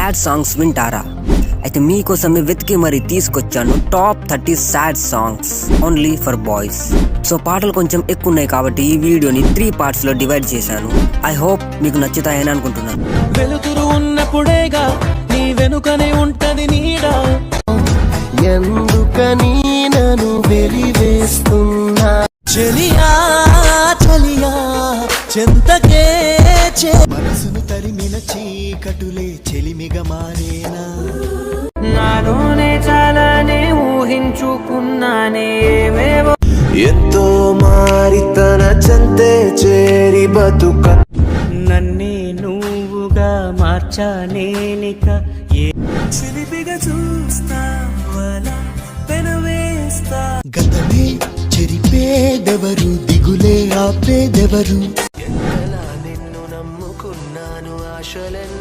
Sad songs వింటారా? అయితే మీకోసమే వెతికి మరీ తీసుకొచ్చాను top 30 sad songs only for boys. So పాటలు కొంచెం ఎక్కువ ఉన్నాయి కాబట్టి ఈ వీడియోని 3 పార్ట్స్ లో డివైడ్ చేశాను. ఐ హోప్ మీకు నచ్చుతాయని అనుకుంటున్నాను. వెలుతురు ఉన్నప్పుడేగా నీ వెనుకనే ఉంటది నీడా, ఎందుకని నన్ను వెలివేస్తున్నా చెలియా చెలియా చింతకే మనసును తరిమిన చీకటులే చెలిమిగా మారేనా, నాలోనే చాలానే ఊహించుకున్నానే ఏవేవో, ఎంతో మారి తన చెంతే చేరి బతుక నన్నే నువ్వుగా మార్చానేనిక చిలిపిగా చూస్తా వలా పెనవేస్తా, గతమే చెరిపేదెవరు దిగులే ఆపేదెవరు, ఎంతలా నిన్ను నమ్ముకున్నాను ఆశలెన్నో